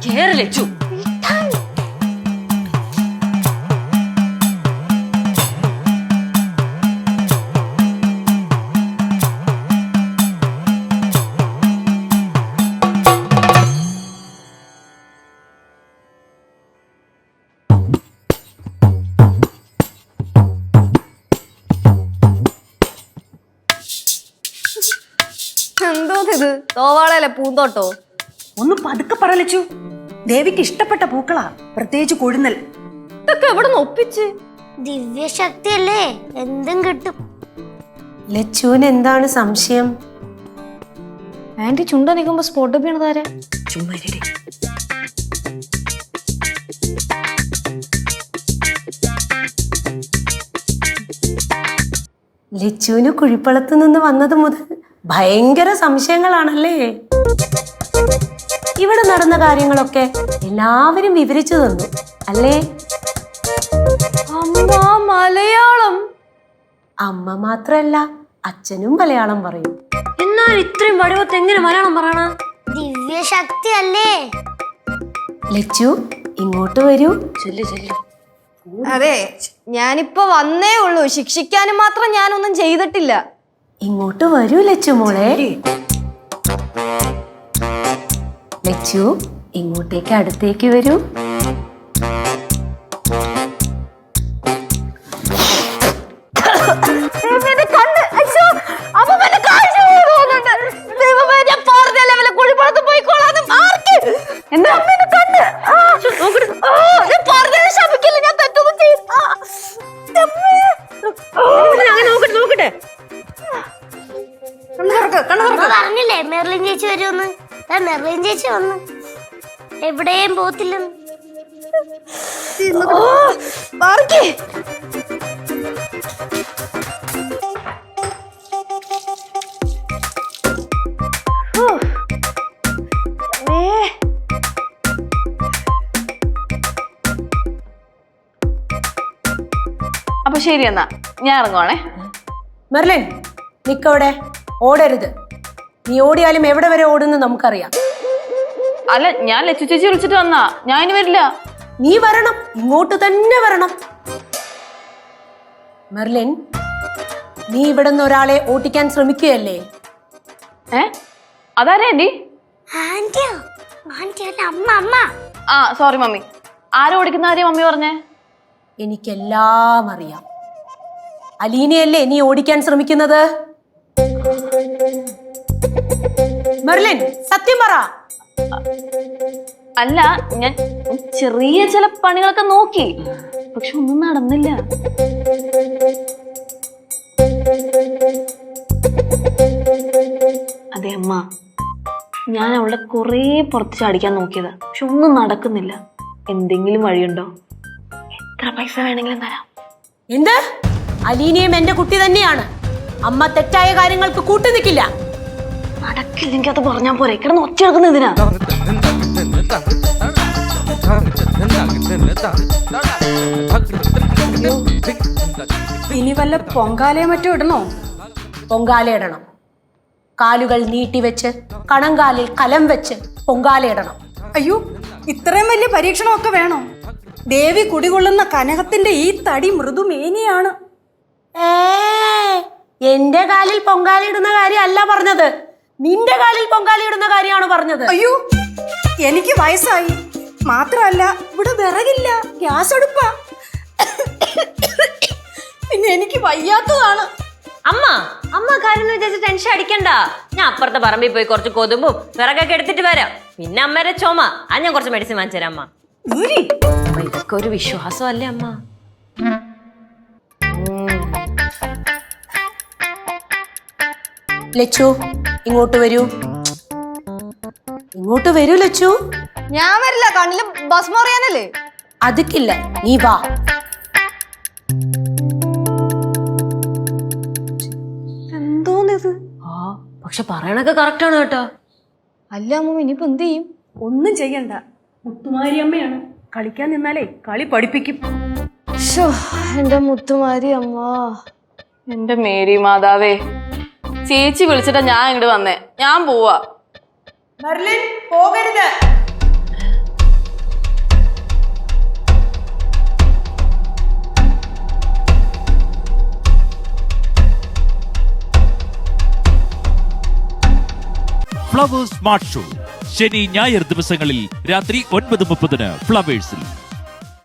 കേരളച്ചു എന്തോന്നിത് തോവാളയിലെ പൂന്തോട്ടോ? ഒന്ന് പതുക്കെ പറ ലച്ചു. ദേവിക്ക് ഇഷ്ടപ്പെട്ട പൂക്കളാ, പ്രത്യേകിച്ച് കൊഴുന്നൽ. ഇതൊക്കെ എവിടെ നിന്ന് ഒപ്പിച്ച്? ദിവ്യശക്തി അല്ലേ, എന്തും കിട്ടും. ലച്ചുവിന് എന്താണ് സംശയം? ആന്റി ചുണ്ട നിൽക്കുമ്പോ സ്പോട്ട് വീണതാരെ? ചുമ്മാ ലച്ചുവിന് കുഴിപ്പളത്ത് നിന്ന് വന്നത് മുതൽ ഭയങ്കര സംശയങ്ങളാണല്ലേ? ഇവിടെ നടന്ന കാര്യങ്ങളൊക്കെ എല്ലാവരും വിവരിച്ചു തന്നു അല്ലേ? അമ്മ മലയാളം. അമ്മ മാത്രല്ല, അച്ഛനും മലയാളം പറയും. എന്നാൽ ഇത്രയും വടിവത്ത് എങ്ങനെ മലയാളം പറയണ? ദിവ്യശക്തി അല്ലേ. ലച്ചു ഇങ്ങോട്ട് വരൂ. അതെ, ഞാനിപ്പോ വന്നേ ഉള്ളൂ. ശിക്ഷിക്കാനും മാത്രം ഞാനൊന്നും ചെയ്തിട്ടില്ല. ഇങ്ങോട്ട് വരൂ ലച്ചു മോളെ. ലച്ചു ഇങ്ങോട്ടേക്ക് അടുത്തേക്ക് വരൂ. പറഞ്ഞില്ലേ മെർലിൻ ചേച്ചി വരുമെന്ന്? മെർലിൻ ചേച്ചി വന്ന് എവിടെയും പോത്തില്ലെന്ന്. അപ്പൊ ശരി, എന്നാ ഞാൻ ഇറങ്ങുവാണേ. മെർലിൻ നിക്കവിടെ, ഓടരുത്. നീ ഓടിയാലും എവിടെ വരെ ഓടുന്നു നമുക്കറിയാം. അല്ല, ഞാൻ ലച്ചു ചേച്ചി വിളിച്ചിട്ട് വന്നാ, ഞാൻ ഇനി വരില്ല. നീ വരണം, ഇങ്ങോട്ട് തന്നെ വരണം. മെർലിൻ, നീ ഇവിടെ നിന്ന് ഒരാളെ ഓട്ടിക്കാൻ ശ്രമിക്കുകയല്ലേ? അതാരാ ആന്റി? ആന്റിയോ? ആന്റി അല്ല, അമ്മ. അമ്മ ആ സോറി മമ്മി. ആരും ഓടിക്കുന്ന കാര്യം മമ്മി പറഞ്ഞേ? എനിക്കെല്ലാം അറിയാം. അലീനയല്ലേ നീ ഓടിക്കാൻ ശ്രമിക്കുന്നത്? മെർലിൻ സത്യം പറ. അല്ല, ഞാൻ ചെറിയ ചില പണികളൊക്കെ നോക്കി, പക്ഷെ ഒന്നും നടന്നില്ല. അതെ അമ്മ, ഞാൻ അവളെ കുറെ പുറത്ത് ചാടിക്കാൻ നോക്കിയതാ, പക്ഷെ ഒന്നും നടക്കുന്നില്ല. എന്തെങ്കിലും വഴിയുണ്ടോ? എത്ര പൈസ വേണമെങ്കിലും തരാം. എന്ത്? അലീനയും എന്റെ കുട്ടി തന്നെയാണ്. അമ്മ തെറ്റായ കാര്യങ്ങൾക്ക് കൂട്ടു നിൽക്കില്ല. നടക്കില്ലെങ്കിൽ അത് പറഞ്ഞാ പോരെ, കിടന്ന് ഒച്ച എടുക്കുന്നതിനാ. ഇനി വല്ല പൊങ്കാലയോ മറ്റോ ഇടണോ? പൊങ്കാലയിടണം. കാലുകൾ നീട്ടിവെച്ച് കണങ്കാലിൽ കലം വെച്ച് പൊങ്കാലയിടണം. അയ്യോ, ഇത്രയും വലിയ പരീക്ഷണമൊക്കെ വേണോ? ദേവി കുടികൊള്ളുന്ന കനകത്തിന്റെ ഈ തടി മൃദുമേനിയാണ്. എന്റെ കാലിൽ പൊങ്കാലയിടുന്ന കാര്യമല്ല പറഞ്ഞത്, നിന്റെ കാലിൽ പൊങ്കാലയിടുന്ന കാര്യമാണ് പറഞ്ഞത്. അയ്യോ, എനിക്ക് വയസ്സായി. മാത്രമല്ല ഇവിടെ വിറകില്ല, ഗ്യാസ് അടുപ്പാ. പിന്നെ എനിക്ക് വയ്യാത്തതാണ്. അമ്മ കാര്യം വിചാരിച്ച് ടെൻഷൻ അടിക്കണ്ട. ഞാൻ അപ്പുറത്തെ പറമ്പിൽ പോയി കുറച്ച് കൊതുമ്പും വിറകൊക്കെ എടുത്തിട്ട് വരാം. പിന്നെ അമ്മേരെ ചുമ, അത് ഞാൻ കുറച്ച് മെഡിസിൻ വാങ്ങിച്ചു തരാം. അമ്മ ഇതൊക്കെ ഒരു വിശ്വാസമല്ലേ അമ്മ? ലച്ചു ഇങ്ങോട്ട് വരൂ. ഇങ്ങോട്ട് വരൂ ലച്ചു. ഞാൻ വരില്ല, കണ്ണില് ഭസ്മം അറിയാനല്ലേ. അതിക്കില്ല, നീ വാ. എന്തോന്നിത്? പക്ഷെ പറയണൊക്കെ കറക്റ്റ് ആണ് കേട്ടോ. അല്ല അമ്മ, ഇനിയിപ്പോ എന്ത് ചെയ്യും? ഒന്നും ചെയ്യണ്ട, മുത്തുമാരി അമ്മയാണ്. കളിക്കാൻ നിന്നാലേ കളി പഠിപ്പിക്കും. എന്റെ മുത്തുമാരി അമ്മ. എന്റെ മേരി മാതാവേ, ചേച്ചി വിളിച്ചിട്ടാ ഞാൻ ഇങ്ങോട്ട് വന്നേ. ഞാൻ പോവാ. മെർലിൻ പോകരുത്. ഫ്ലവേഴ്സ് സ്മാർട്ട് ഷോ ശനി ഞായർ ദിവസങ്ങളിൽ രാത്രി 9:30 ഫ്ലവേഴ്സിൽ.